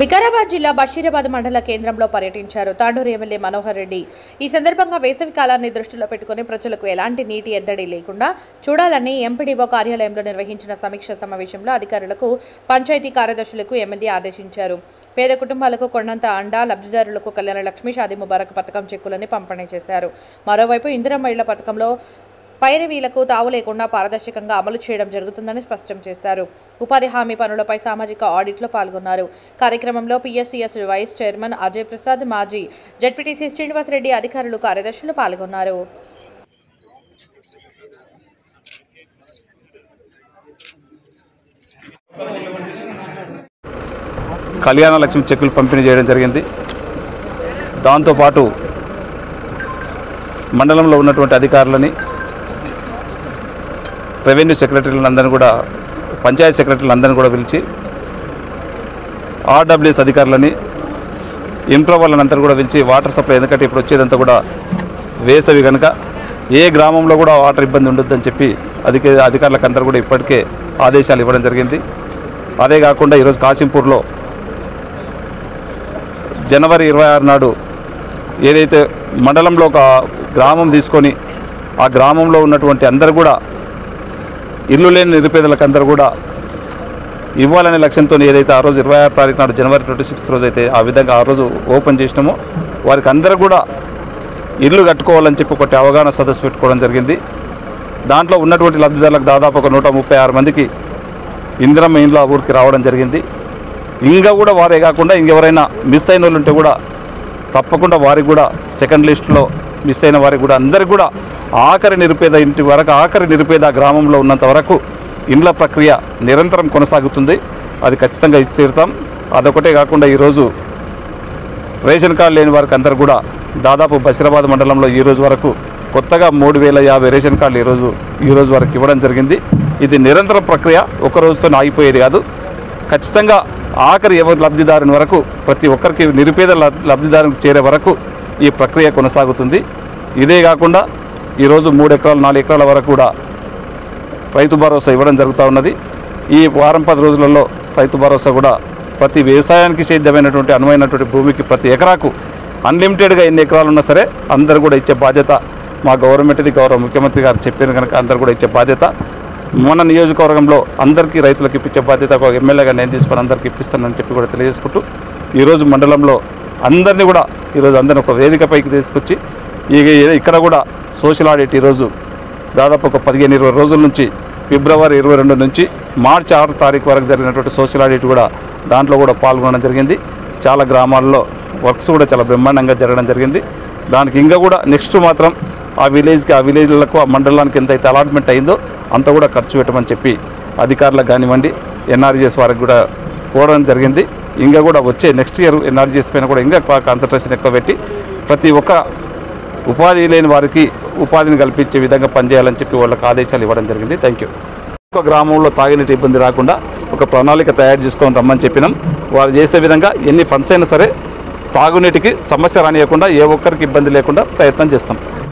వికారాబాద్ జిల్లా బషీరాబాద్ మండల కేంద్రంలో పర్యటించారు తాండూరు ఎమ్మెల్యే మనోహర్ రెడ్డి। ఈ సందర్భంగా వేసవి కాలాన్ని దృష్టిలో పెట్టుకుని ప్రజలకు ఎలాంటి నీటి ఎద్దడి లేకుండా చూడాలని ఎంపీడీఓ కార్యాలయంలో నిర్వహించిన సమీక్ష సమావేశంలో అధికారులకు, పంచాయతీ కార్యదర్శులకు ఎమ్మెల్యే ఆదేశించారు। పేద కుటుంబాలకు కొండంత అండా, లబ్ధిదారులకు కళ్యాణ లక్ష్మి, షాదీ ముబారక్ పథకం చెక్కులని పంపిణీ చేశారు। మరోవైపు ఇందిరమ్మ ఇళ్ల పథకంలో పైరవీలకు తావు లేకుండా పారదర్శకంగా అమలు చేయడం జరుగుతుందని స్పష్టం చేశారు। ఉపాధి హామీ పనులపై సామాజిక ఆడిట్లో పాల్గొన్నారు। కార్యక్రమంలో PSCS vice chairman Ajay Prasad, మాజీ జెడ్పీటీసీ శ్రీనివాస్ రెడ్డి, అధికారులు, కార్యదర్శులు పాల్గొన్నారు। కళ్యాణ లక్ష్మి చెక్కులు పంపిణీ చేయడం జరిగింది। దాంతో పాటు మండలంలో ఉన్నటువంటి అధికారులని, రెవెన్యూ సెక్రటరీలందరినీ కూడా, పంచాయతీ సెక్రటరీలందరినీ కూడా పిలిచి ఆర్డబ్ల్యూఎస్ అధికారులని, ఇంప్రో వాళ్ళనందరూ కూడా పిలిచి వాటర్ సప్లై, ఎందుకంటే ఇప్పుడు వచ్చేదంతా కూడా వేసవి కనుక ఏ గ్రామంలో కూడా వాటర్ ఇబ్బంది ఉండొద్దని చెప్పి అధికారులకు అందరూ కూడా ఇప్పటికే ఆదేశాలు ఇవ్వడం జరిగింది। అదే కాకుండా ఈరోజు కాసింపూర్లో జనవరి 26 నాడు ఏదైతే మండలంలో ఒక గ్రామం తీసుకొని ఆ గ్రామంలో ఉన్నటువంటి అందరూ కూడా ఇల్లు లేని నిరుపేదలకు అందరూ కూడా ఇవ్వాలనే లక్ష్యంతో ఏదైతే ఆ రోజు 26 తారీఖు నాడు జనవరి 26 రోజు అయితే ఆ విధంగా ఆ రోజు ఓపెన్ చేసినామో వారికి అందరూ కూడా ఇల్లు కట్టుకోవాలని చెప్పి ఒకటి అవగాహన సదస్సు పెట్టుకోవడం జరిగింది। దాంట్లో ఉన్నటువంటి లబ్ధిదారులకు దాదాపు ఒక 136 మందికి ఇందిరమ్మ ఇండ్ల ఊరికి రావడం జరిగింది। ఇంకా కూడా వారే కాకుండా ఇంకెవరైనా మిస్ అయిన వాళ్ళు ఉంటే కూడా తప్పకుండా వారికి కూడా సెకండ్ లిస్టులో మిస్ అయిన వారికి కూడా అందరికీ కూడా ఆఖరి నిరుపేద ఇంటి వరకు, ఆఖరి నిరుపేద గ్రామంలో ఉన్నంత వరకు ఇండ్ల ప్రక్రియ నిరంతరం కొనసాగుతుంది। అది ఖచ్చితంగా ఇచ్చి తీరుతాం। అదొకటే కాకుండా ఈరోజు రేషన్ కార్డు లేని వారికి అందరూ కూడా దాదాపు బషీరాబాద్ మండలంలో ఈరోజు వరకు కొత్తగా 3050 రేషన్ కార్డులు ఈరోజు వరకు ఇవ్వడం జరిగింది। ఇది నిరంతర ప్రక్రియ, ఒక రోజుతో ఆగిపోయేది కాదు। ఖచ్చితంగా ఆఖరి ఎవరు లబ్ధిదారుని వరకు, ప్రతి ఒక్కరికి నిరుపేద లబ్ధిదారునికి చేరే వరకు ఈ ప్రక్రియ కొనసాగుతుంది। ఇదే కాకుండా ఈరోజు 3 ఎకరాలు 4 ఎకరాల వరకు కూడా రైతు భరోసా ఇవ్వడం జరుగుతూ ఉన్నది। ఈ వారం 10 రోజులలో రైతు భరోసా కూడా ప్రతి వ్యవసాయానికి సిద్ధమైనటువంటి అనువైనటువంటి భూమికి ప్రతి ఎకరాకు అన్లిమిటెడ్గా ఎన్ని ఎకరాలు ఉన్నా సరే అందరూ కూడా ఇచ్చే బాధ్యత మా గవర్నమెంట్ది। గౌరవ ముఖ్యమంత్రి గారు చెప్పిన కనుక అందరూ కూడా ఇచ్చే బాధ్యత మన నియోజకవర్గంలో అందరికీ రైతులకు ఇప్పించే బాధ్యత ఒక ఎమ్మెల్యేగా నేను తీసుకొని అందరికీ ఇప్పిస్తానని చెప్పి కూడా తెలియజేసుకుంటూ ఈరోజు మండలంలో అందరినీ కూడా అందరినీ ఒక వేదికపైకి తీసుకొచ్చి ఇక్కడ కూడా సోషల్ ఆడిట్ ఈరోజు దాదాపు ఒక 15-20 రోజుల నుంచి ఫిబ్రవరి 22 నుంచి మార్చి 6 తారీఖు వరకు జరిగినటువంటి సోషల్ ఆడిట్ కూడా దాంట్లో కూడా పాల్గొనడం జరిగింది। చాలా గ్రామాల్లో వర్క్స్ కూడా చాలా బ్రహ్మాండంగా జరగడం జరిగింది। దానికి ఇంకా కూడా నెక్స్ట్ మాత్రం ఆ విలేజ్లకు, ఆ మండలానికి ఎంతైతే అలాట్మెంట్ అయిందో అంత కూడా ఖర్చు పెట్టమని చెప్పి అధికారులకు కానివ్వండి, ఎన్ఆర్జీఎస్ వారికి కూడా కోరడం జరిగింది। ఇంకా కూడా వచ్చే నెక్స్ట్ ఇయర్ ఎన్ఆర్జీఎస్ పైన కూడా ఇంకా కాన్సన్ట్రేషన్ ఎక్కువ పెట్టి ప్రతి ఒక్క ఉపాధి లేని వారికి ఉపాధిని కల్పించే విధంగా పనిచేయాలని చెప్పి వాళ్ళకి ఆదేశాలు ఇవ్వడం జరిగింది। Thank you. ఒక గ్రామంలో తాగినీటి ఇబ్బంది రాకుండా ఒక ప్రణాళిక తయారు చేసుకొని రమ్మని చెప్పినాం। వారు చేసే విధంగా ఎన్ని ఫండ్స్ అయినా సరే తాగునీటికి సమస్య రానియకుండా ఏ ఒక్కరికి ఇబ్బంది లేకుండా ప్రయత్నం చేస్తాం।